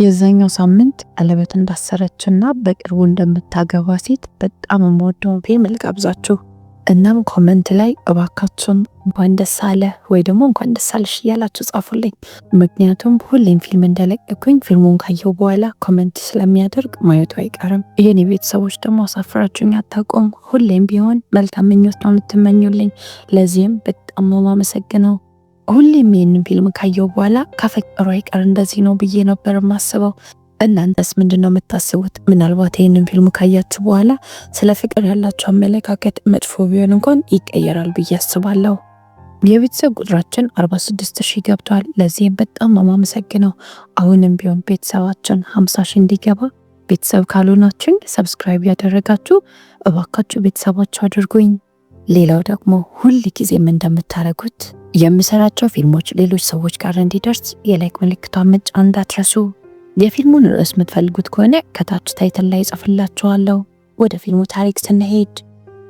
የዛኛው ሳምንት ቀለበት እንዳሰረችና በቅርቡ እንደምታገባ ሴት በጣም የምወደውን ፊልም ልጋብዛችሁ። እናም ኮመንት ላይ እባካችሁን እንኳን ደስ አለ ወይ ደግሞ እንኳን ደስ አለሽ እያላችሁ ጻፉልኝ። ምክንያቱም ሁሌም ፊልም እንደለቀኩኝ ፊልሙን ካየው በኋላ ኮመንት ስለሚያደርግ ማየቱ አይቀርም። የኔ ቤተሰቦች ደግሞ አሳፍራችሁኝ አታውቁም። ሁሌም ቢሆን መልካም ምኞት ነው የምትመኙልኝ። ለዚህም በጣም ነው የማመሰግነው። ሁሌም ይህንን ፊልም ካየው በኋላ ካፈቀሩ አይቀር እንደዚህ ነው ብዬ ነበር የማስበው። እናንተስ ምንድን ነው የምታስቡት? ምናልባት ይህንን ፊልም ካያችሁ በኋላ ስለ ፍቅር ያላችሁ አመለካከት መጥፎ ቢሆን እንኳን ይቀየራል ብዬ አስባለሁ። የቤተሰብ ቁጥራችን 46,000 ገብቷል። ለዚህም በጣም ነው የማመሰግነው። አሁንም ቢሆን ቤተሰባችን 50,000 እንዲገባ ቤተሰብ ካልሆናችሁ ሰብስክራይብ ያደረጋችሁ እባካችሁ ቤተሰባችሁ አድርጉኝ። ሌላው ደግሞ ሁል ጊዜም እንደምታደርጉት የምሰራቸው ፊልሞች ሌሎች ሰዎች ጋር እንዲደርስ የላይክ ምልክቷን መጫን እንዳትረሱ። የፊልሙን ርዕስ የምትፈልጉት ከሆነ ከታች ታይትል ላይ ጽፍላችኋለሁ። ወደ ፊልሙ ታሪክ ስንሄድ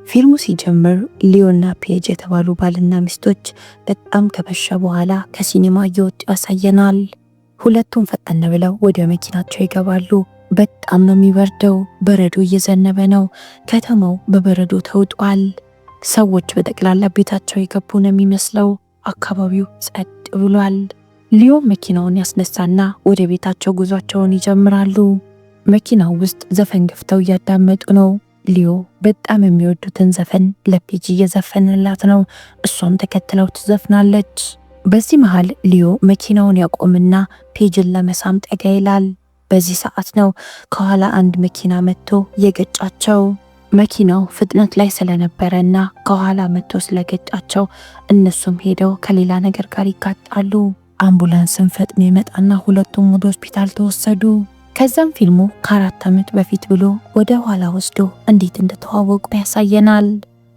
ፊልሙ ሲጀምር ሊዮና ፔጅ የተባሉ ባልና ሚስቶች በጣም ከመሸ በኋላ ከሲኒማ እየወጡ ያሳየናል። ሁለቱም ፈጠን ብለው ወደ መኪናቸው ይገባሉ። በጣም ነው የሚበርደው። በረዶ እየዘነበ ነው። ከተማው በበረዶ ተውጧል። ሰዎች በጠቅላላ ቤታቸው የገቡ ነው የሚመስለው። አካባቢው ጸጥ ብሏል። ሊዮ መኪናውን ያስነሳና ወደ ቤታቸው ጉዟቸውን ይጀምራሉ። መኪናው ውስጥ ዘፈን ገፍተው እያዳመጡ ነው። ሊዮ በጣም የሚወዱትን ዘፈን ለፔጅ እየዘፈንላት ነው። እሷም ተከትለው ትዘፍናለች። በዚህ መሃል ሊዮ መኪናውን ያቆምና ፔጅን ለመሳም ጠጋ ይላል። በዚህ ሰዓት ነው ከኋላ አንድ መኪና መጥቶ የገጫቸው። መኪናው ፍጥነት ላይ ስለነበረና ከኋላ መጥቶ ስለገጫቸው እነሱም ሄደው ከሌላ ነገር ጋር ይጋጣሉ። አምቡላንስን ፈጥኖ ይመጣና ሁለቱም ወደ ሆስፒታል ተወሰዱ። ከዛም ፊልሙ ከ4 ዓመት በፊት ብሎ ወደ ኋላ ወስዶ እንዴት እንደተዋወቁ ያሳየናል።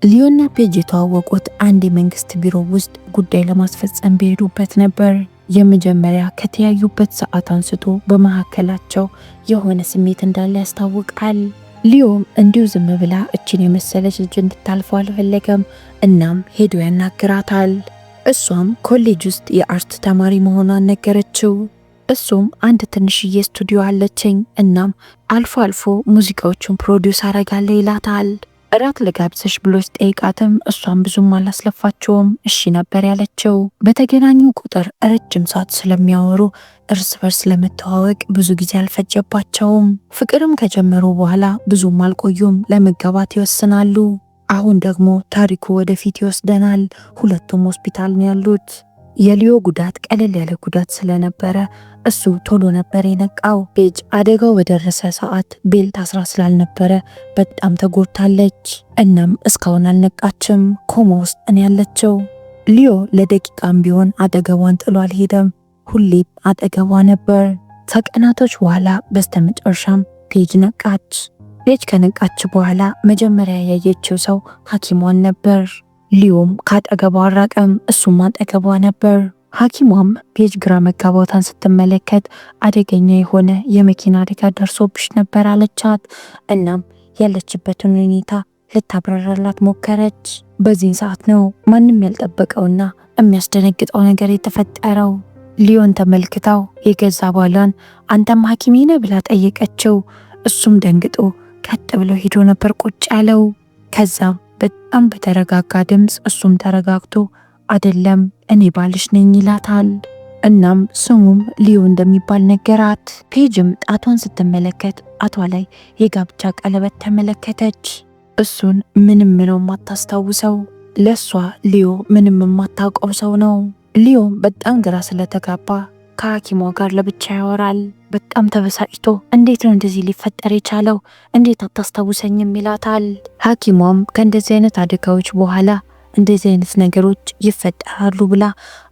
ሊዮና ፔጅ የተዋወቁት አንድ የመንግስት ቢሮ ውስጥ ጉዳይ ለማስፈጸም ቢሄዱበት ነበር። የመጀመሪያ ከተያዩበት ሰዓት አንስቶ በመካከላቸው የሆነ ስሜት እንዳለ ያስታውቃል። ሊዮም እንዲሁ ዝም ብላ እችን የመሰለች ልጅ እንድታልፈው አልፈለገም። እናም ሄዶ ያናግራታል። እሷም ኮሌጅ ውስጥ የአርት ተማሪ መሆኗን ነገረችው። እሱም አንድ ትንሽዬ ስቱዲዮ አለችኝ፣ እናም አልፎ አልፎ ሙዚቃዎቹን ፕሮዲውስ አረጋለሁ ይላታል። እራት ልጋብዝሽ ብሎ ሲጠይቃትም እሷም ብዙም አላስለፋቸውም፣ እሺ ነበር ያለችው። በተገናኙ ቁጥር ረጅም ሰዓት ስለሚያወሩ እርስ በርስ ለመተዋወቅ ብዙ ጊዜ አልፈጀባቸውም። ፍቅርም ከጀመሩ በኋላ ብዙም አልቆዩም፣ ለመጋባት ይወስናሉ። አሁን ደግሞ ታሪኩ ወደፊት ይወስደናል። ሁለቱም ሆስፒታል ነው ያሉት። የሊዮ ጉዳት ቀለል ያለ ጉዳት ስለነበረ እሱ ቶሎ ነበር የነቃው። ፔጅ አደጋው በደረሰ ሰዓት ቤልት አስራ ስላልነበረ በጣም ተጎድታለች። እናም እስካሁን አልነቃችም፣ ኮማ ውስጥ ነው ያለችው። ሊዮ ለደቂቃም ቢሆን አጠገቧን ጥሎ አልሄደም፣ ሁሌም አጠገቧ ነበር። ከቀናቶች በኋላ በስተመጨረሻም ፔጅ ነቃች። ፔጅ ከነቃች በኋላ መጀመሪያ ያየችው ሰው ሐኪሟን ነበር። ሊዮም ካጠገቧ አራቀም፣ እሱም አጠገቧ ነበር። ሐኪሟም ፔጅ ግራ መጋባቷን ስትመለከት አደገኛ የሆነ የመኪና አደጋ ደርሶብሽ ነበር አለቻት። እናም ያለችበትን ሁኔታ ልታብራራላት ሞከረች። በዚህን ሰዓት ነው ማንም ያልጠበቀውና የሚያስደነግጠው ነገር የተፈጠረው። ሊዮን ተመልክታው የገዛ ባሏን አንተም ሐኪሜ ነህ ብላ ጠየቀችው። እሱም ደንግጦ ቀጥ ብሎ ሄዶ ነበር ቁጭ ያለው። ከዛም በጣም በተረጋጋ ድምፅ እሱም ተረጋግቶ አይደለም እኔ ባልሽ ነኝ ይላታል። እናም ስሙም ሊዮ እንደሚባል ነገራት። ፔጅም ጣቷን ስትመለከት ጣቷ ላይ የጋብቻ ቀለበት ተመለከተች። እሱን ምንም ነው የማታስታውሰው። ለሷ ሊዮ ምንም የማታውቀው ሰው ነው። ሊዮ በጣም ግራ ስለተጋባ ከሐኪሟ ጋር ለብቻ ያወራል። በጣም ተበሳጭቶ እንዴት ነው እንደዚህ ሊፈጠር የቻለው? እንዴት አታስታውሰኝም ይላታል። ሐኪሟም ከእንደዚህ አይነት አደጋዎች በኋላ እንደዚህ አይነት ነገሮች ይፈጠራሉ ብላ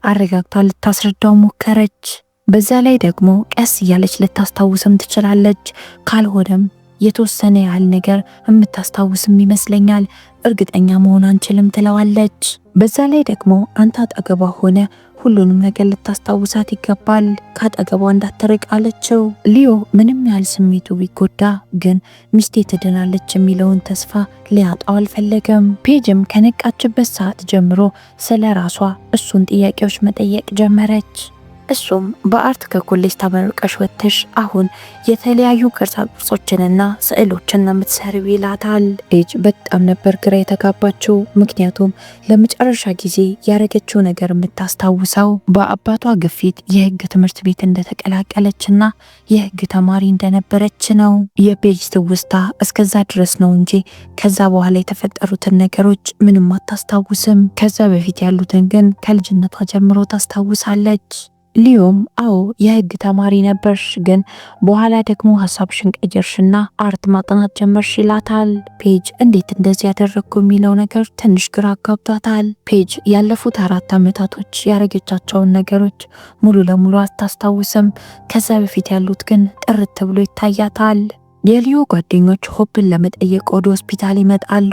አረጋግታ ልታስረዳው ሞከረች። በዛ ላይ ደግሞ ቀስ እያለች ልታስታውስም ትችላለች። ካልሆነም የተወሰነ ያህል ነገር የምታስታውስም ይመስለኛል፣ እርግጠኛ መሆን አንችልም ትለዋለች። በዛ ላይ ደግሞ አንተ አጠገቧ ሆነ ሁሉንም ነገር ልታስታውሳት ይገባል፣ ካጠገቧ እንዳትርቅ አለችው። ሊዮ ምንም ያህል ስሜቱ ቢጎዳ ግን ሚስቴ ትድናለች የሚለውን ተስፋ ሊያጣው አልፈለገም። ፔጅም ከነቃችበት ሰዓት ጀምሮ ስለ ራሷ እሱን ጥያቄዎች መጠየቅ ጀመረች። እሱም በአርት ከኮሌጅ ተመርቀሽ ወጥተሽ አሁን የተለያዩ ቅርጻ ቅርጾችንና ስዕሎችን የምትሰሪው ይላታል። ፔጅ በጣም ነበር ግራ የተጋባችው። ምክንያቱም ለመጨረሻ ጊዜ ያረገችው ነገር የምታስታውሰው በአባቷ ግፊት የህግ ትምህርት ቤት እንደተቀላቀለችና የህግ ተማሪ እንደነበረች ነው። የፔጅ ትውስታ እስከዛ ድረስ ነው እንጂ ከዛ በኋላ የተፈጠሩትን ነገሮች ምንም አታስታውስም። ከዛ በፊት ያሉትን ግን ከልጅነቷ ጀምሮ ታስታውሳለች። ሊዮም አዎ የህግ ተማሪ ነበርሽ፣ ግን በኋላ ደግሞ ሀሳብሽን ቀየርሽና አርት ማጥናት ጀመርሽ ይላታል። ፔጅ እንዴት እንደዚህ ያደረግኩ የሚለው ነገር ትንሽ ግራ አጋብቷታል። ፔጅ ያለፉት 4 ዓመታቶች ያረገቻቸውን ነገሮች ሙሉ ለሙሉ አታስታውስም። ከዛ በፊት ያሉት ግን ጥርት ብሎ ይታያታል። የሊዮ ጓደኞች ሆፕን ለመጠየቅ ወደ ሆስፒታል ይመጣሉ።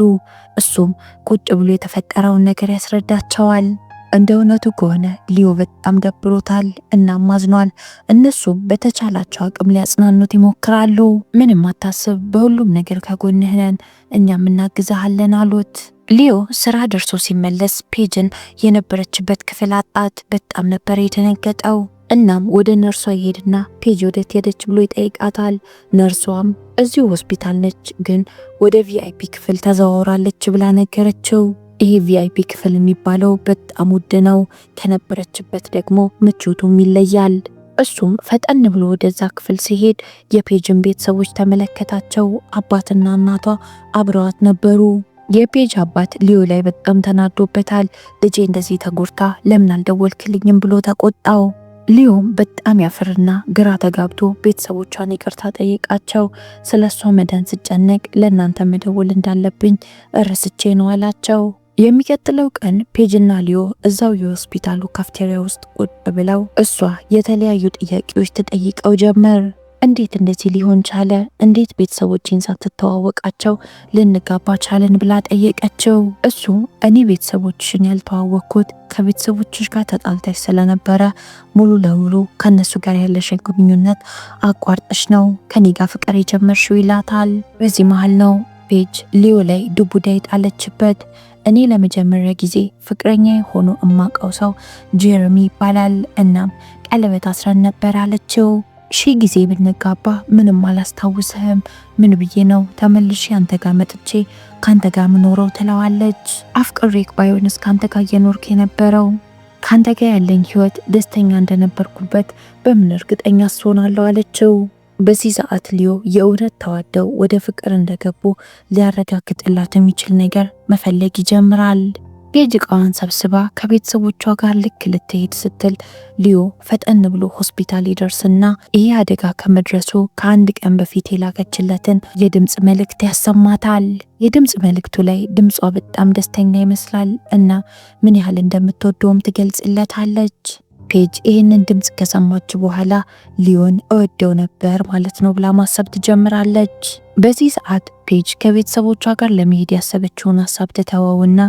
እሱም ቁጭ ብሎ የተፈጠረውን ነገር ያስረዳቸዋል። እንደ እውነቱ ከሆነ ሊዮ በጣም ደብሮታል እና ማዝኗል። እነሱም በተቻላቸው አቅም ሊያጽናኑት ይሞክራሉ። ምንም አታስብ፣ በሁሉም ነገር ከጎንህ ነን፣ እኛም እናግዛለን አሉት። ሊዮ ስራ ደርሶ ሲመለስ ፔጅን የነበረችበት ክፍል አጣት። በጣም ነበር የተነገጠው። እናም ወደ ነርሷ ይሄድና ፔጅ ወዴት ሄደች ብሎ ይጠይቃታል። ነርሷም እዚሁ ሆስፒታል ነች፣ ግን ወደ ቪአይፒ ክፍል ተዘዋውራለች ብላ ነገረችው። ይሄ ቪአይፒ ክፍል የሚባለው በጣም ውድ ነው፣ ከነበረችበት ደግሞ ምቾቱም ይለያል። እሱም ፈጠን ብሎ ወደዛ ክፍል ሲሄድ የፔጅን ቤተሰቦች ተመለከታቸው። አባትና እናቷ አብረዋት ነበሩ። የፔጅ አባት ሊዮ ላይ በጣም ተናዶበታል። ልጄ እንደዚህ ተጎድታ ለምን አልደወልክልኝም ብሎ ተቆጣው። ሊዮም በጣም ያፍርና ግራ ተጋብቶ ቤተሰቦቿን ይቅርታ ጠይቃቸው። ስለሷ መዳን ስጨነቅ ለእናንተ መደወል እንዳለብኝ እረስቼ ነው አላቸው። የሚቀጥለው ቀን ፔጅና ሊዮ እዛው የሆስፒታሉ ካፍቴሪያ ውስጥ ቁጭ ብለው እሷ የተለያዩ ጥያቄዎች ተጠይቀው ጀመር። እንዴት እንደዚህ ሊሆን ቻለ? እንዴት ቤተሰቦቼን ሳትተዋወቃቸው ልንጋባ ቻለን ብላ ጠየቀችው። እሱ እኔ ቤተሰቦችሽን ያልተዋወቅኩት ከቤተሰቦችሽ ጋር ተጣልተሽ ስለነበረ ሙሉ ለሙሉ ከነሱ ጋር ያለሽን ግንኙነት አቋርጠሽ ነው ከኔ ጋር ፍቅር የጀመርሽው ይላታል። በዚህ መሃል ነው ፔጅ ሊዮ ላይ ዱቡዳ የጣለችበት። እኔ ለመጀመሪያ ጊዜ ፍቅረኛ ሆኖ እማቀው ሰው ጄረሚ ይባላል። እናም ቀለበት አስረን ነበር አለችው። ሺህ ጊዜ ብንጋባ ምንም አላስታውስህም፣ ምን ብዬ ነው ተመልሼ አንተ ጋር መጥቼ ካንተ ጋር ምኖረው ትለዋለች። አፍቅሬክ ባይሆንስ ካንተ ጋር እየኖርክ የነበረው ካንተ ጋር ያለኝ ህይወት ደስተኛ እንደነበርኩበት በምን እርግጠኛ ስሆናለሁ አለችው። በዚህ ሰዓት ሊዮ የእውነት ተዋደው ወደ ፍቅር እንደገቡ ሊያረጋግጥላት የሚችል ነገር መፈለግ ይጀምራል። ፔጅ እቃዋን ሰብስባ ከቤተሰቦቿ ጋር ልክ ልትሄድ ስትል ሊዮ ፈጠን ብሎ ሆስፒታል ይደርስና ይህ አደጋ ከመድረሱ ከአንድ ቀን በፊት የላከችለትን የድምፅ መልእክት ያሰማታል። የድምፅ መልእክቱ ላይ ድምጿ በጣም ደስተኛ ይመስላል እና ምን ያህል እንደምትወደውም ትገልጽለታለች። ፔጅ ይህንን ድምፅ ከሰማች በኋላ ሊዮን እወደው ነበር ማለት ነው ብላ ማሰብ ትጀምራለች። በዚህ ሰዓት ፔጅ ከቤተሰቦቿ ጋር ለመሄድ ያሰበችውን ሀሳብ ትተወውና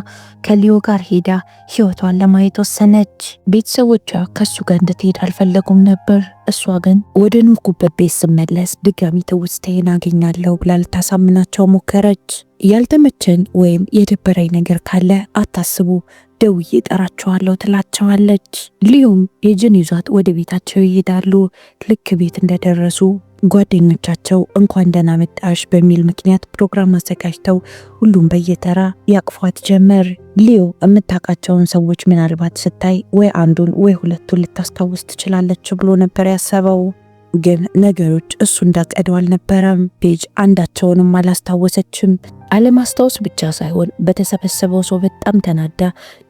ከሊዮ ጋር ሄዳ ህይወቷን ለማየት ወሰነች። ቤተሰቦቿ ከሱ ጋር እንድትሄድ አልፈለጉም ነበር። እሷ ግን ወደ ኖርኩበት ቤት ስመለስ ድጋሚ ትውስታዬን አገኛለሁ ብላ ልታሳምናቸው ሞከረች። ያልተመቸን ወይም የደበረኝ ነገር ካለ አታስቡ፣ ደውዬ ጠራቸዋለሁ ትላቸዋለች። ሊዮም ፔጅን ይዟት ወደ ቤታቸው ይሄዳሉ። ልክ ቤት እንደደረሱ ጓደኞቻቸው እንኳን ደህና መጣሽ በሚል ምክንያት ፕሮግራም አዘጋጅተው ሁሉም በየተራ ያቅፏት ጀመር። ሊዮ የምታውቃቸውን ሰዎች ምናልባት ስታይ ወይ አንዱን ወይ ሁለቱን ልታስታውስ ትችላለች ብሎ ነበር ያሰበው። ግን ነገሮች እሱ እንዳቀደው አልነበረም። ፔጅ አንዳቸውንም አላስታወሰችም። አለማስታወስ ብቻ ሳይሆን በተሰበሰበው ሰው በጣም ተናዳ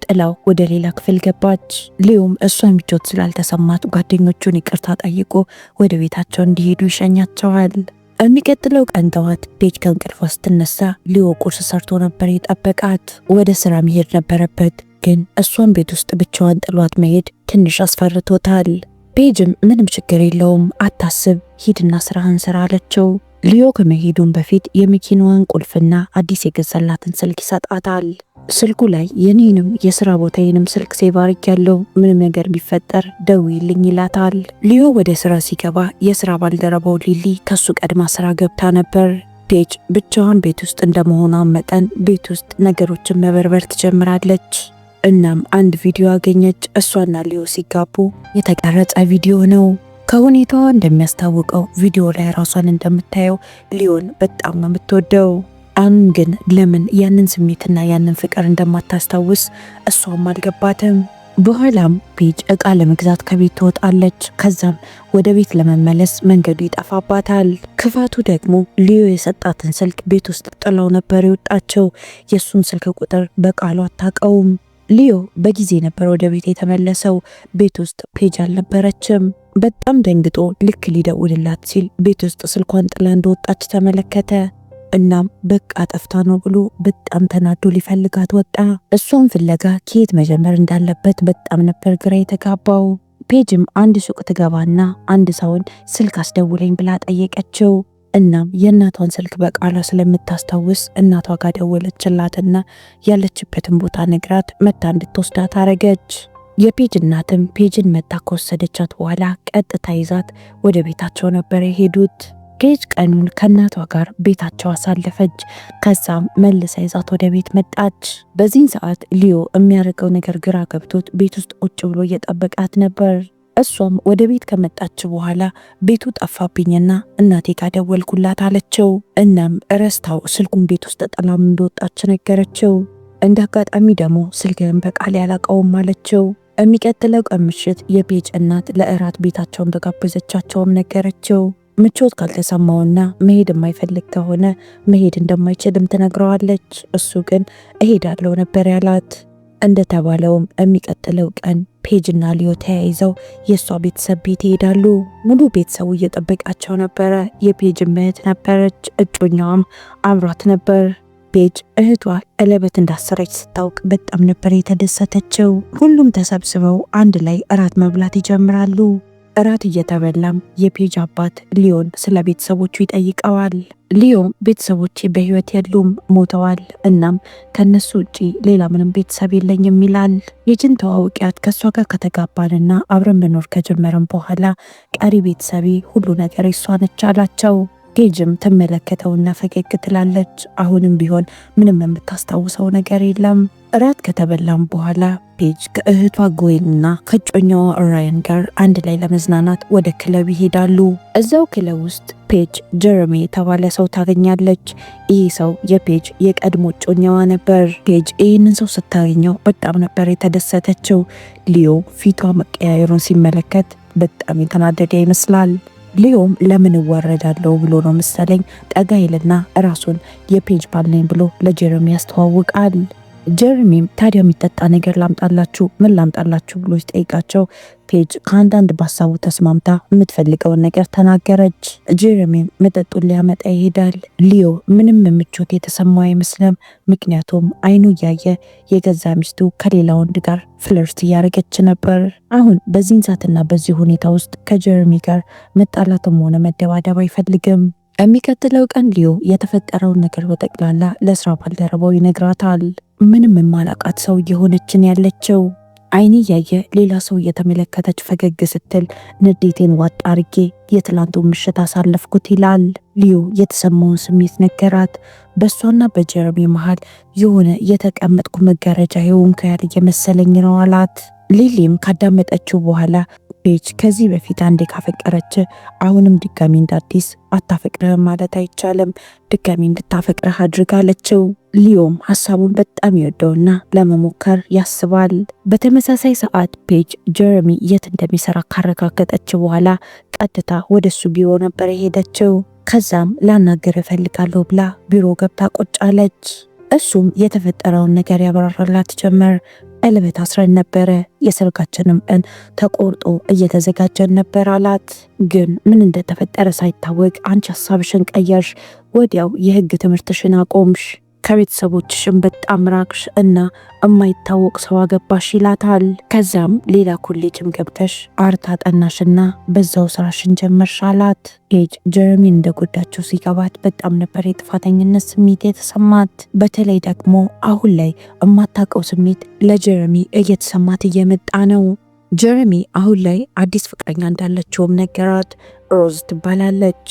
ጥላው ወደ ሌላ ክፍል ገባች። ሊዮም እሷን ምቾት ስላልተሰማት ጓደኞቹን ይቅርታ ጠይቆ ወደ ቤታቸው እንዲሄዱ ይሸኛቸዋል። የሚቀጥለው ቀን ጠዋት ፔጅ ከእንቅልፏ ስትነሳ ሊዮ ቁርስ ሰርቶ ነበር የጠበቃት። ወደ ስራ መሄድ ነበረበት፣ ግን እሷን ቤት ውስጥ ብቻዋን ጥሏት መሄድ ትንሽ አስፈርቶታል። ፔጅም ምንም ችግር የለውም አታስብ፣ ሂድና ስራህን ስራ አለችው። ሊዮ ከመሄዱን በፊት የመኪናዋን ቁልፍና አዲስ የገዛላትን ስልክ ይሰጣታል። ስልኩ ላይ የኔንም የስራ ቦታዬንም ስልክ ሴቭ አድርጌያለሁ፣ ምንም ነገር ቢፈጠር ደውይልኝ ይላታል። ሊዮ ወደ ስራ ሲገባ የስራ ባልደረባው ሊሊ ከሱ ቀድማ ስራ ገብታ ነበር። ፔጅ ብቻዋን ቤት ውስጥ እንደመሆኗ መጠን ቤት ውስጥ ነገሮችን መበርበር ትጀምራለች። እናም አንድ ቪዲዮ አገኘች። እሷና ሊዮ ሲጋቡ የተቀረጸ ቪዲዮ ነው። ከሁኔታዋ እንደሚያስታውቀው ቪዲዮ ላይ ራሷን እንደምታየው ሊዮን በጣም ነው የምትወደው። አሁን ግን ለምን ያንን ስሜትና ያንን ፍቅር እንደማታስታውስ እሷም አልገባትም። በኋላም ፔጅ እቃ ለመግዛት ከቤት ትወጣለች። ከዛም ወደ ቤት ለመመለስ መንገዱ ይጠፋባታል። ክፋቱ ደግሞ ሊዮ የሰጣትን ስልክ ቤት ውስጥ ጥለው ነበር የወጣቸው። የሱን ስልክ ቁጥር በቃሉ አታውቀውም። ሊዮ በጊዜ ነበር ወደ ቤት የተመለሰው። ቤት ውስጥ ፔጅ አልነበረችም። በጣም ደንግጦ ልክ ሊደውልላት ሲል ቤት ውስጥ ስልኳን ጥላ እንደወጣች ተመለከተ። እናም በቃ ጠፍታ ነው ብሎ በጣም ተናዶ ሊፈልጋት ወጣ። እሷን ፍለጋ ከየት መጀመር እንዳለበት በጣም ነበር ግራ የተጋባው። ፔጅም አንድ ሱቅ ትገባና አንድ ሰውን ስልክ አስደውለኝ ብላ ጠየቀችው። እናም የእናቷን ስልክ በቃሏ ስለምታስታውስ እናቷ ጋር ደወለችላትና ያለችበትን ቦታ ነግራት መታ እንድትወስዳት አረገች። የፔጅ እናትም ፔጅን መታ ከወሰደቻት በኋላ ቀጥታ ይዛት ወደ ቤታቸው ነበር የሄዱት። ፔጅ ቀኑን ከእናቷ ጋር ቤታቸው አሳለፈች። ከዛም መልሳ ይዛት ወደ ቤት መጣች። በዚህን ሰዓት ሊዮ የሚያደርገው ነገር ግራ ገብቶት ቤት ውስጥ ቁጭ ብሎ እየጠበቃት ነበር። እሷም ወደ ቤት ከመጣች በኋላ ቤቱ ጠፋብኝና እናቴ ጋር ደወልኩላት አለችው። እናም ረስታው ስልኩን ቤት ውስጥ ጥላም እንደወጣች ነገረችው። እንደ አጋጣሚ ደግሞ ስልክን በቃል ያላቀውም አለችው። የሚቀጥለው ቀን ምሽት የፔጅ እናት ለእራት ቤታቸው እንደጋበዘቻቸውም ነገረችው። ምቾት ካልተሰማውና መሄድ የማይፈልግ ከሆነ መሄድ እንደማይችልም ትነግረዋለች። እሱ ግን እሄዳለሁ ነበር ያላት። እንደተባለውም የሚቀጥለው ቀን ፔጅና ሊዮ ተያይዘው የሷ ቤተሰብ ቤት ይሄዳሉ። ሙሉ ቤተሰቡ እየጠበቃቸው ነበረ። የፔጅ እህት ነበረች፣ እጮኛዋም አብሯት ነበር። ፔጅ እህቷ ቀለበት እንዳሰረች ስታውቅ በጣም ነበር የተደሰተችው። ሁሉም ተሰብስበው አንድ ላይ እራት መብላት ይጀምራሉ። እራት እየተበላም የፔጅ አባት ሊዮን ስለ ቤተሰቦቹ ይጠይቀዋል። ሊዮም ቤተሰቦቼ በህይወት የሉም፣ ሞተዋል። እናም ከነሱ ውጪ ሌላ ምንም ቤተሰብ የለኝም ይላል። ፔጅን ተዋውቂያት ከሷ ጋር ከተጋባንና አብረን መኖር ከጀመረን በኋላ ቀሪ ቤተሰቤ ሁሉ ነገር እሷ ነች አላቸው። ፔጅም ትመለከተውና ፈገግ ትላለች። አሁንም ቢሆን ምንም የምታስታውሰው ነገር የለም። እራት ከተበላም በኋላ ፔጅ ከእህቷ ጎይንና ከጮኛዋ ራያን ጋር አንድ ላይ ለመዝናናት ወደ ክለብ ይሄዳሉ። እዛው ክለብ ውስጥ ፔጅ ጀረሚ የተባለ ሰው ታገኛለች። ይህ ሰው የፔጅ የቀድሞ ጮኛዋ ነበር። ፔጅ ይህንን ሰው ስታገኘው በጣም ነበር የተደሰተችው። ሊዮ ፊቷ መቀያየሩን ሲመለከት በጣም የተናደደ ይመስላል። ሊዮም ለምን እወረዳለሁ ብሎ ነው መሰለኝ ጠጋ ይልና ራሱን የፔጅ ባል ነኝ ብሎ ለጀረሚ ያስተዋውቃል። ጀረሚም ታዲያ የሚጠጣ ነገር ላምጣላችሁ፣ ምን ላምጣላችሁ ብሎ ሲጠይቃቸው ፔጅ ከአንዳንድ በሀሳቡ ተስማምታ የምትፈልገውን ነገር ተናገረች። ጀረሚም መጠጡን ሊያመጣ ይሄዳል። ሊዮ ምንም ምቾት የተሰማው አይመስልም። ምክንያቱም አይኑ እያየ የገዛ ሚስቱ ከሌላ ወንድ ጋር ፍለርት እያደረገች ነበር። አሁን በዚህን ሰዓትና በዚህ ሁኔታ ውስጥ ከጀረሚ ጋር መጣላትም ሆነ መደባደብ አይፈልግም። የሚቀጥለው ቀን ሊዮ የተፈጠረውን ነገር በጠቅላላ ለስራ ባልደረባው ይነግራታል። ምንም የማላቃት ሰው እየሆነችን ያለችው፣ አይኔ እያየ ሌላ ሰው እየተመለከተች ፈገግ ስትል ንዴቴን ዋጥ አርጌ የትላንቱ ምሽት አሳለፍኩት ይላል። ሊዮ የተሰማውን ስሜት ነገራት። በሷና በጀረሚ መሃል የሆነ የተቀመጥኩ መጋረጃ የሆንኩ ያለ የመሰለኝ ነው አላት። ሊሊም ካዳመጠችው በኋላ ፔጅ ከዚህ በፊት አንዴ ካፈቀረች አሁንም ድጋሚ እንዳዲስ አታፈቅርህም ማለት አይቻልም፣ ድጋሚ እንድታፈቅርህ አድርጋለችው። ሊዮም ሀሳቡን በጣም ይወደውና ለመሞከር ያስባል። በተመሳሳይ ሰዓት ፔጅ ጀረሚ የት እንደሚሰራ ካረጋገጠች በኋላ ቀጥታ ወደሱ ቢሮ ነበር የሄደችው። ከዛም ላናገር እፈልጋለሁ ብላ ቢሮ ገብታ ቁጭ አለች። እሱም የተፈጠረውን ነገር ያብራራላት ጀመር። ቀለበት አስረን ነበረ፣ የሰርጋችንም ቀን ተቆርጦ እየተዘጋጀን ነበር አላት። ግን ምን እንደተፈጠረ ሳይታወቅ አንቺ ሀሳብሽን ቀየርሽ፣ ወዲያው የህግ ትምህርትሽን አቆምሽ፣ ከቤተሰቦችሽም በጣም ራቅሽ እና የማይታወቅ ሰው አገባሽ ይላታል። ከዛም ሌላ ኮሌጅም ገብተሽ አርት አጠናሽና በዛው ስራሽን ጀመርሽ አላት። ፔጅ ጀረሚን እንደጎዳቸው ሲገባት በጣም ነበር የጥፋተኝነት ስሜት የተሰማት። በተለይ ደግሞ አሁን ላይ የማታውቀው ስሜት ለጀረሚ እየተሰማት እየመጣ ነው። ጀረሚ አሁን ላይ አዲስ ፍቅረኛ እንዳለችውም ነገራት። ሮዝ ትባላለች።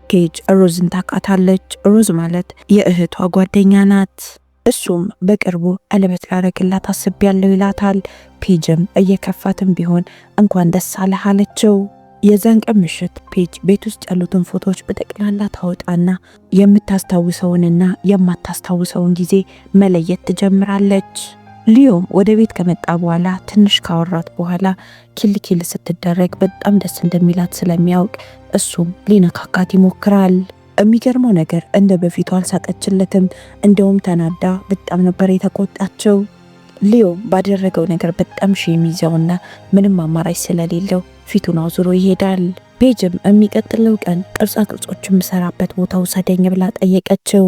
ፔጅ ሮዝን ታውቃታለች። ሮዝ ማለት የእህቷ ጓደኛ ናት። እሱም በቅርቡ ቀለበት ላረግላት አስቤያለሁ ይላታል። ፔጅም እየከፋትም ቢሆን እንኳን ደስ አለህ አለችው። የዛን ቀን ምሽት ፔጅ ቤት ውስጥ ያሉትን ፎቶዎች በጠቅላላ ታወጣና የምታስታውሰውንና የማታስታውሰውን ጊዜ መለየት ትጀምራለች። ሊዮም ወደ ቤት ከመጣ በኋላ ትንሽ ካወራት በኋላ ኪል ስትደረግ በጣም ደስ እንደሚላት ስለሚያውቅ እሱም ሊነካካት ይሞክራል። የሚገርመው ነገር እንደ በፊቱ አልሳቀችለትም። እንደውም ተናዳ በጣም ነበር የተቆጣቸው። ሊዮ ባደረገው ነገር በጣም ሼም ይዘውና ምንም አማራጭ ስለሌለው ፊቱን አዙሮ ይሄዳል። ፔጅም የሚቀጥለው ቀን ቅርጻ ቅርጾችን የምሰራበት ቦታ ውሰደኝ ብላ ጠየቀችው።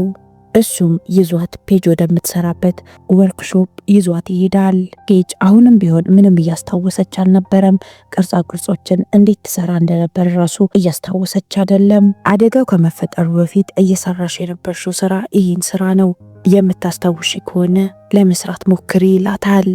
እሱም ይዟት ፔጅ ወደምትሰራበት ወርክሾፕ ይዟት ይሄዳል። ፔጅ አሁንም ቢሆን ምንም እያስታወሰች አልነበረም። ቅርጻ ቅርጾችን እንዴት ትሰራ እንደነበር ራሱ እያስታወሰች አይደለም። አደጋው ከመፈጠሩ በፊት እየሰራሽ የነበርሽው ስራ ይህን ስራ ነው፣ የምታስታውሽ ከሆነ ለመስራት ሞክሪ ይላታል።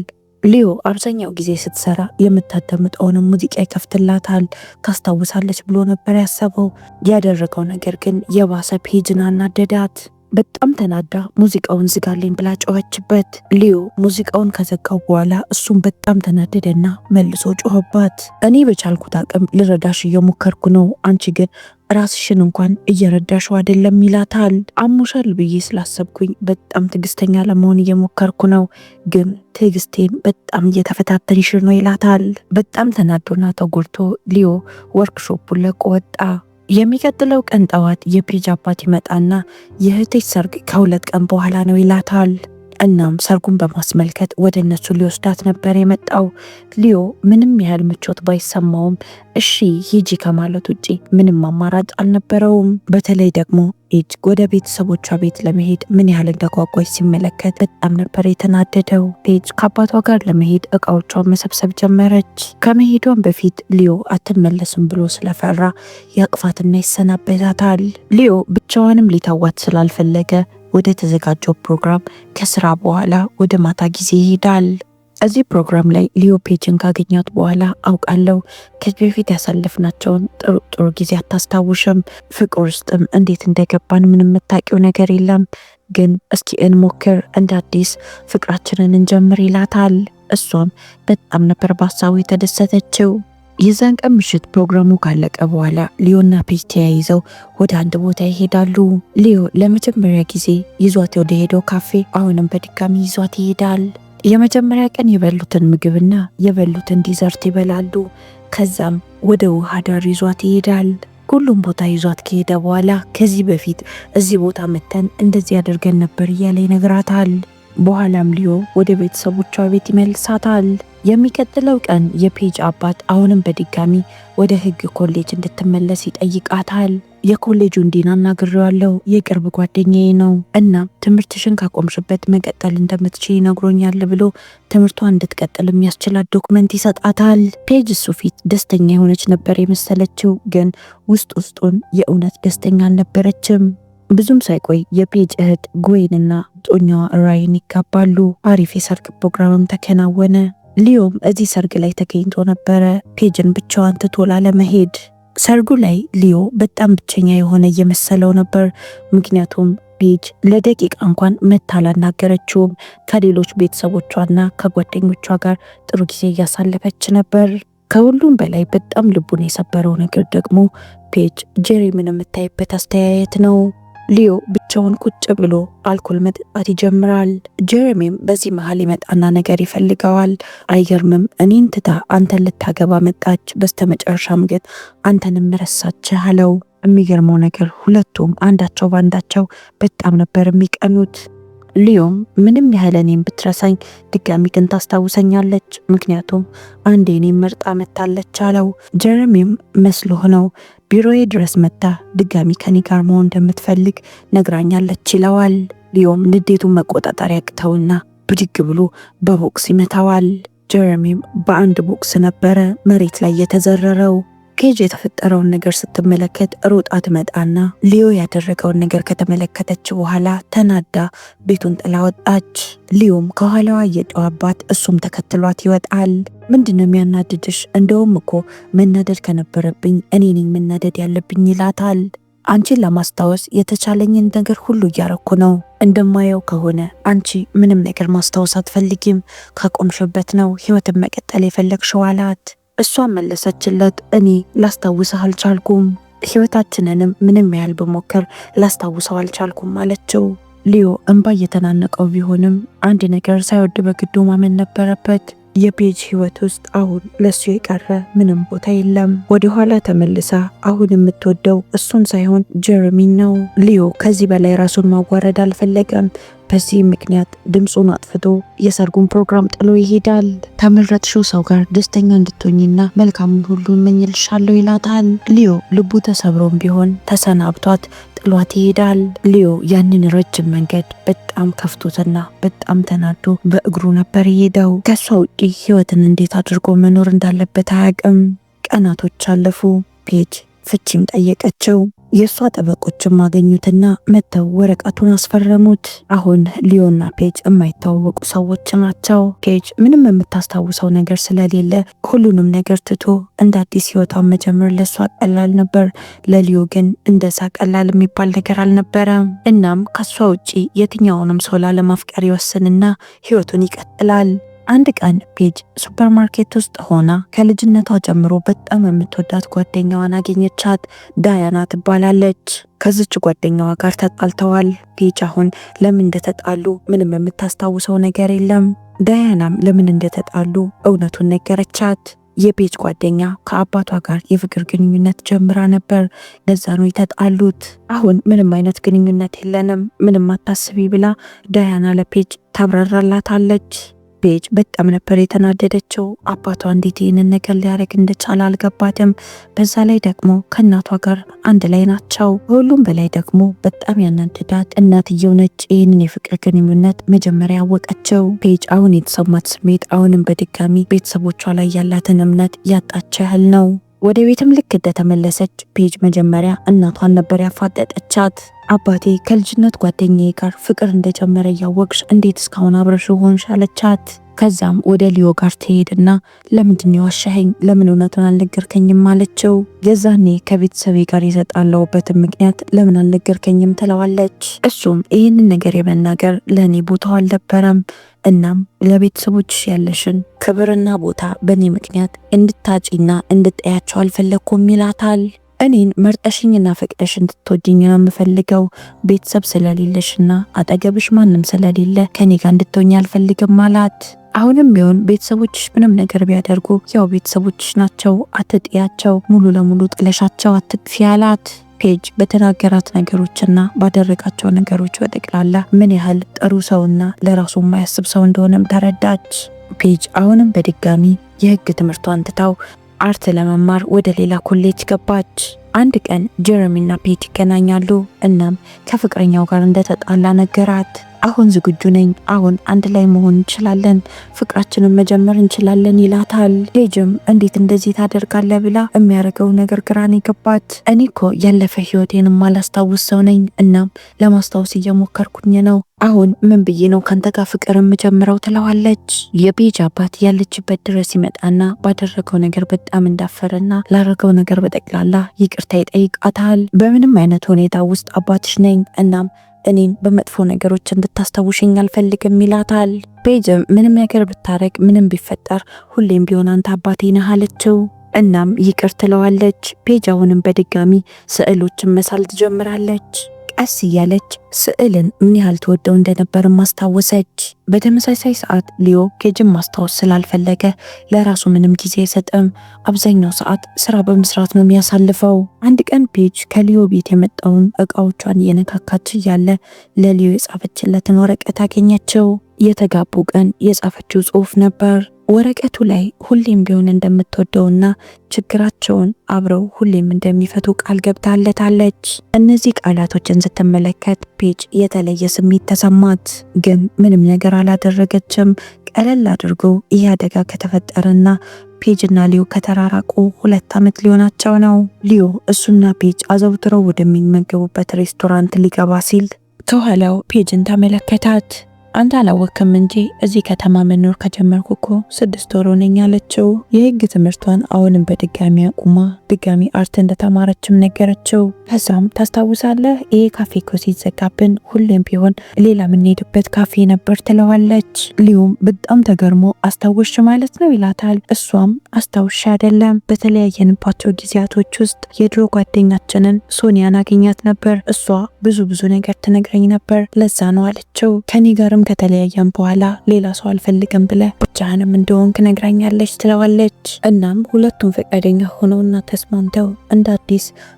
ሊዮ አብዛኛው ጊዜ ስትሰራ የምታዳምጠውን ሙዚቃ ይከፍትላታል። ታስታውሳለች ብሎ ነበር ያሰበው። ያደረገው ነገር ግን የባሰ ፔጅን አናደዳት። በጣም ተናዳ ሙዚቃውን ዝጋልኝ ብላ ጮኸችበት። ሊዮ ሙዚቃውን ከዘጋው በኋላ እሱም በጣም ተናደደና መልሶ ጮኸባት። እኔ በቻልኩት አቅም ልረዳሽ እየሞከርኩ ነው፣ አንቺ ግን ራስሽን እንኳን እየረዳሽው አይደለም ይላታል። አሞሻል ብዬ ስላሰብኩኝ በጣም ትዕግስተኛ ለመሆን እየሞከርኩ ነው፣ ግን ትዕግስቴን በጣም እየተፈታተንሽ ነው ይላታል። በጣም ተናዶና ተጎድቶ ሊዮ ወርክሾፑን ለቆ ወጣ። የሚቀጥለው ቀን ጠዋት የፔጅ አባት ይመጣና የእህትሽ ሰርግ ከ2 ቀን በኋላ ነው ይላታል። እናም ሰርጉን በማስመልከት ወደ እነሱ ሊወስዳት ነበር የመጣው። ሊዮ ምንም ያህል ምቾት ባይሰማውም እሺ ሂጂ ከማለት ውጪ ምንም አማራጭ አልነበረውም። በተለይ ደግሞ ፔጅ ወደ ቤተሰቦቿ ቤት ለመሄድ ምን ያህል እንደጓጓች ሲመለከት በጣም ነበር የተናደደው። ፔጅ ከአባቷ ጋር ለመሄድ እቃዎቿን መሰብሰብ ጀመረች። ከመሄዷን በፊት ሊዮ አትመለስም ብሎ ስለፈራ ያቅፋትና ይሰናበታታል። ሊዮ ብቻዋንም ሊተዋት ስላልፈለገ ወደ ተዘጋጀው ፕሮግራም ከስራ በኋላ ወደ ማታ ጊዜ ይሄዳል። እዚህ ፕሮግራም ላይ ሊዮ ፔጅን ካገኛት በኋላ አውቃለሁ ከዚህ በፊት ያሳለፍናቸውን ጥሩ ጊዜ አታስታውሽም፣ ፍቅር ውስጥም እንዴት እንደገባን ምንም የምታውቂው ነገር የለም፣ ግን እስኪ እንሞክር፣ እንደ አዲስ ፍቅራችንን እንጀምር ይላታል። እሷም በጣም ነበር በሀሳቡ የተደሰተችው። የዛን ቀን ምሽት ፕሮግራሙ ካለቀ በኋላ ሊዮና ፔጅ ተያይዘው ወደ አንድ ቦታ ይሄዳሉ። ሊዮ ለመጀመሪያ ጊዜ ይዟት ወደ ሄደው ካፌ አሁንም በድጋሚ ይዟት ይሄዳል። የመጀመሪያ ቀን የበሉትን ምግብና የበሉትን ዲዘርት ይበላሉ። ከዛም ወደ ውሃ ዳር ይዟት ይሄዳል። ሁሉም ቦታ ይዟት ከሄደ በኋላ ከዚህ በፊት እዚህ ቦታ መተን እንደዚህ አድርገን ነበር እያለ ይነግራታል። በኋላም ሊዮ ወደ ቤተሰቦቿ ቤት ይመልሳታል። የሚቀጥለው ቀን የፔጅ አባት አሁንም በድጋሚ ወደ ሕግ ኮሌጅ እንድትመለስ ይጠይቃታል። የኮሌጁን ዲን አናግሬዋለሁ፣ የቅርብ ጓደኛዬ ነው እና ትምህርትሽን ካቆምሽበት መቀጠል እንደምትችይ ነግሮኛል ብሎ ትምህርቷን እንድትቀጥል የሚያስችላት ዶክመንት ይሰጣታል። ፔጅ እሱ ፊት ደስተኛ የሆነች ነበር የመሰለችው፣ ግን ውስጡን የእውነት ደስተኛ አልነበረችም። ብዙም ሳይቆይ የፔጅ እህት ጎይንና ጦኛዋ ራይን ይጋባሉ። አሪፍ የሰርግ ፕሮግራምም ተከናወነ። ሊዮም እዚህ ሰርግ ላይ ተገኝቶ ነበረ፣ ፔጅን ብቻዋን ትቶ ላለመሄድ። ሰርጉ ላይ ሊዮ በጣም ብቸኛ የሆነ እየመሰለው ነበር። ምክንያቱም ፔጅ ለደቂቃ እንኳን መታ አላናገረችውም። ከሌሎች ቤተሰቦቿና ከጓደኞቿ ጋር ጥሩ ጊዜ እያሳለፈች ነበር። ከሁሉም በላይ በጣም ልቡን የሰበረው ነገር ደግሞ ፔጅ ጄሬምን የምታይበት አስተያየት ነው። ሊዮ ብቻውን ቁጭ ብሎ አልኮል መጠጣት ይጀምራል። ጄሬሚም በዚህ መሃል ይመጣና ነገር ይፈልገዋል። አይገርምም፣ እኔን ትታ አንተን ልታገባ መጣች፣ በስተመጨረሻም ግን አንተንም ረሳች አለው። የሚገርመው ነገር ሁለቱም አንዳቸው ባንዳቸው በጣም ነበር የሚቀኑት። ሊዮም ምንም ያህል እኔን ብትረሳኝ ድጋሚ ግን ታስታውሰኛለች፣ ምክንያቱም አንዴ እኔን መርጣ መታለች አለው። ጀረሚም መስሎህ ነው ቢሮዬ ድረስ መታ ድጋሚ ከኔ ጋር መሆን እንደምትፈልግ ነግራኛለች ይለዋል። ሊዮም ንዴቱን መቆጣጠር ያቅተውና ብድግ ብሎ በቦክስ ይመታዋል። ጀረሚም በአንድ ቦክስ ነበረ መሬት ላይ የተዘረረው። ፔጅ የተፈጠረውን ነገር ስትመለከት ሮጣ ትመጣና ሊዮ ያደረገውን ነገር ከተመለከተች በኋላ ተናዳ ቤቱን ጥላ ወጣች። ሊዮም ከኋላዋ እየጮኸባት እሱም ተከትሏት ይወጣል። ምንድነው የሚያናድድሽ? እንደውም እኮ መናደድ ከነበረብኝ እኔ ነኝ መናደድ ያለብኝ ይላታል። አንቺን ለማስታወስ የተቻለኝን ነገር ሁሉ እያረኩ ነው። እንደማየው ከሆነ አንቺ ምንም ነገር ማስታወስ አትፈልጊም፣ ካቆምሽበት ነው ህይወትን መቀጠል የፈለግሽው አላት። እሷ መለሰችለት እኔ ላስታውስህ አልቻልኩም፣ ህይወታችንንም ምንም ያህል በሞከር ላስታውሰው አልቻልኩም አለችው። ሊዮ እንባ እየተናነቀው ቢሆንም አንድ ነገር ሳይወድ በግዱ ማመን ነበረበት። የፔጅ ህይወት ውስጥ አሁን ለሱ የቀረ ምንም ቦታ የለም። ወደ ኋላ ተመልሳ አሁን የምትወደው እሱን ሳይሆን ጀረሚን ነው። ሊዮ ከዚህ በላይ ራሱን ማዋረድ አልፈለገም። በዚህ ምክንያት ድምፁን አጥፍቶ የሰርጉን ፕሮግራም ጥሎ ይሄዳል። ተመረጥሽው ሰው ጋር ደስተኛ እንድትሆኝና መልካሙን ሁሉ እመኝልሻለሁ ይላታል። ሊዮ ልቡ ተሰብሮም ቢሆን ተሰናብቷት ጥሏት ይሄዳል። ሊዮ ያንን ረጅም መንገድ በጣም ከፍቶትና በጣም ተናዶ በእግሩ ነበር የሄደው። ከሷ ውጪ ህይወትን እንዴት አድርጎ መኖር እንዳለበት አያውቅም። ቀናቶች አለፉ። ፔጅ ፍቺም ጠየቀችው። የእሷ ጠበቆችም አገኙትና መጥተው ወረቀቱን አስፈረሙት። አሁን ሊዮና ፔጅ የማይተዋወቁ ሰዎች ናቸው። ፔጅ ምንም የምታስታውሰው ነገር ስለሌለ ሁሉንም ነገር ትቶ እንደ አዲስ ህይወቷን መጀመር ለእሷ ቀላል ነበር። ለሊዮ ግን እንደዛ ቀላል የሚባል ነገር አልነበረም። እናም ከሷ ውጪ የትኛውንም ሰው ላለማፍቀር ይወስንና ህይወቱን ይቀጥላል። አንድ ቀን ፔጅ ሱፐርማርኬት ውስጥ ሆና ከልጅነቷ ጀምሮ በጣም የምትወዳት ጓደኛዋን አገኘቻት። ዳያና ትባላለች። ከዚች ጓደኛዋ ጋር ተጣልተዋል። ፔጅ አሁን ለምን እንደተጣሉ ምንም የምታስታውሰው ነገር የለም። ዳያናም ለምን እንደተጣሉ እውነቱን ነገረቻት። የፔጅ ጓደኛ ከአባቷ ጋር የፍቅር ግንኙነት ጀምራ ነበር። ለዛ ነው የተጣሉት። አሁን ምንም አይነት ግንኙነት የለንም፣ ምንም አታስቢ ብላ ዳያና ለፔጅ ታብራራላታለች። ፔጅ በጣም ነበር የተናደደችው። አባቷ እንዴት ይህንን ነገር ሊያደርግ እንደቻለ አልገባትም። በዛ ላይ ደግሞ ከእናቷ ጋር አንድ ላይ ናቸው። ሁሉም በላይ ደግሞ በጣም ያናደዳት እናትየው ነች። ይህንን የፍቅር ግንኙነት መጀመሪያ ያወቀችው። ፔጅ አሁን የተሰማት ስሜት አሁንም በድጋሚ ቤተሰቦቿ ላይ ያላትን እምነት ያጣች ያህል ነው። ወደ ቤትም ልክ እንደተመለሰች ፔጅ መጀመሪያ እናቷን ነበር ያፋጠጠቻት። አባቴ ከልጅነት ጓደኛዬ ጋር ፍቅር እንደጀመረ እያወቅሽ እንዴት እስካሁን አብረሽ ሆንሽ አለቻት። ከዛም ወደ ሊዮ ጋር ትሄድና ለምንድን የዋሻኸኝ? ለምን እውነቱን አልነገርከኝም አለችው። የዛኔ ከቤተሰቤ ጋር የተጣላሁበትን ምክንያት ለምን አልነገርከኝም ትለዋለች። እሱም ይህንን ነገር የመናገር ለእኔ ቦታው አልነበረም፣ እናም ለቤተሰቦችሽ ያለሽን ክብርና ቦታ በእኔ ምክንያት እንድታጪና እንድጠያቸው አልፈለግኩም ይላታል። እኔን መርጠሽኝና ፈቅደሽ እንድትወጂኝ ነው የምፈልገው። ቤተሰብ ስለሌለሽና አጠገብሽ ማንም ስለሌለ ከኔ ጋር እንድትሆኝ አልፈልግም አላት። አሁንም ቢሆን ቤተሰቦችሽ ምንም ነገር ቢያደርጉ ያው ቤተሰቦችሽ ናቸው፣ አትጥያቸው፣ ሙሉ ለሙሉ ጥለሻቸው አትጥፊ አላት። ፔጅ በተናገራት ነገሮችና ባደረጋቸው ነገሮች በጠቅላላ ምን ያህል ጥሩ ሰውና ለራሱ የማያስብ ሰው እንደሆነም ተረዳች። ፔጅ አሁንም በድጋሚ የህግ ትምህርቷን ትታው አርት ለመማር ወደ ሌላ ኮሌጅ ገባች። አንድ ቀን ጀረሚና ፔጅ ይገናኛሉ። እናም ከፍቅረኛው ጋር እንደተጣላ ነገራት። አሁን ዝግጁ ነኝ፣ አሁን አንድ ላይ መሆን እንችላለን፣ ፍቅራችንን መጀመር እንችላለን ይላታል። ፔጅም እንዴት እንደዚህ ታደርጋለህ ብላ የሚያደርገው ነገር ግራን የገባት። እኔ እኮ ያለፈ ህይወቴን ማላስታውስ ሰው ነኝ፣ እናም ለማስታወስ እየሞከርኩኝ ነው። አሁን ምን ብዬ ነው ካንተ ጋር ፍቅር የምጀምረው ትለዋለች። የፔጅ አባት ያለችበት ድረስ ይመጣና ባደረገው ነገር በጣም እንዳፈረና ላደረገው ነገር በጠቅላላ ይቅርታ ይጠይቃታል። በምንም አይነት ሁኔታ ውስጥ አባትሽ ነኝ፣ እናም እኔን በመጥፎ ነገሮች እንድታስታውሽኝ አልፈልግም ይላታል። ፔጅም ምንም ነገር ብታረግ ምንም ቢፈጠር ሁሌም ቢሆን አንተ አባቴ ነህ አለችው። እናም ይቅር ትለዋለች። ፔጅ አሁንም በድጋሚ ስዕሎችን መሳል ትጀምራለች። ቀስ እያለች ስዕልን ምን ያህል ተወደው እንደነበር ማስታወሰች። በተመሳሳይ ሰዓት ሊዮ ፔጅን ማስታወስ ስላልፈለገ ለራሱ ምንም ጊዜ አይሰጥም። አብዛኛው ሰዓት ስራ በመስራት ነው የሚያሳልፈው። አንድ ቀን ፔጅ ከሊዮ ቤት የመጣውን እቃዎቿን እየነካካች እያለ ለሊዮ የጻፈችለትን ወረቀት አገኘችው። የተጋቡ ቀን የጻፈችው ጽሑፍ ነበር። ወረቀቱ ላይ ሁሌም ቢሆን እንደምትወደውና ችግራቸውን አብረው ሁሌም እንደሚፈቱ ቃል ገብታለታለች። እነዚህ ቃላቶችን ስትመለከት ፔጅ የተለየ ስሜት ተሰማት፣ ግን ምንም ነገር አላደረገችም። ቀለል አድርጎ ይህ አደጋ ከተፈጠረና ፔጅና ሊዮ ከተራራቁ 2 ዓመት ሊሆናቸው ነው። ሊዮ እሱና ፔጅ አዘውትረው ወደሚመገቡበት ሬስቶራንት ሊገባ ሲል ከኋላው ፔጅን ተመለከታት። አንተ አላወቅም እንጂ እዚህ ከተማ መኖር ከጀመርኩ እኮ 6 ወር ሆነኝ አለችው። የህግ ትምህርቷን አሁንም በድጋሚ አቁማ ድጋሚ አርት እንደተማረችም ነገረችው። ከዛም ታስታውሳለህ ይሄ ካፌ እኮ ሲዘጋብን ሁሌም ቢሆን ሌላ የምንሄድበት ካፌ ነበር ትለዋለች። ሊዩም በጣም ተገርሞ አስታወሽ ማለት ነው ይላታል። እሷም አስታውሽ አይደለም በተለያየንባቸው ጊዜያቶች ውስጥ የድሮ ጓደኛችንን ሶኒያን አገኛት ነበር። እሷ ብዙ ነገር ትነግረኝ ነበር ለዛ ነው አለችው። ከኔ ጋርም ከተለያየን በኋላ ሌላ ሰው አልፈልግም ብለ ብቻህንም እንደሆንክ ነግራኛለች ትለዋለች። እናም ሁለቱም ፈቃደኛ ሆነውና ተስማምተው እንደ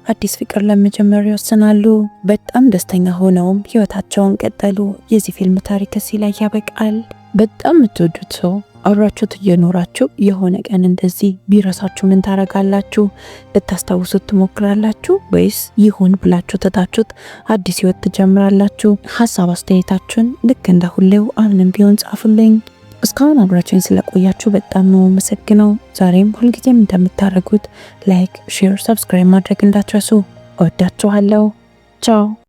አዲስ ፍቅር ለመጀመር ይወስናሉ። በጣም ደስተኛ ሆነውም ህይወታቸውን ቀጠሉ። የዚህ ፊልም ታሪክ እዚህ ላይ ያበቃል። በጣም የምትወዱት ሰው አብራችሁት እየኖራችሁ የሆነ ቀን እንደዚህ ቢረሳችሁ ምን ታረጋላችሁ? ልታስታውሱት ትሞክራላችሁ ወይስ ይሁን ብላችሁ ትታችሁት አዲስ ህይወት ትጀምራላችሁ? ሀሳብ አስተያየታችሁን ልክ እንደ ሁሌው አሁንም ቢሆን ጻፉልኝ። እስካሁን አብራችሁኝ ስለቆያችሁ በጣም ነው መሰግነው። ዛሬም ሁልጊዜም እንደምታደርጉት ላይክ፣ ሼር፣ ሰብስክራይብ ማድረግ እንዳትረሱ። እወዳችኋለሁ። ቻው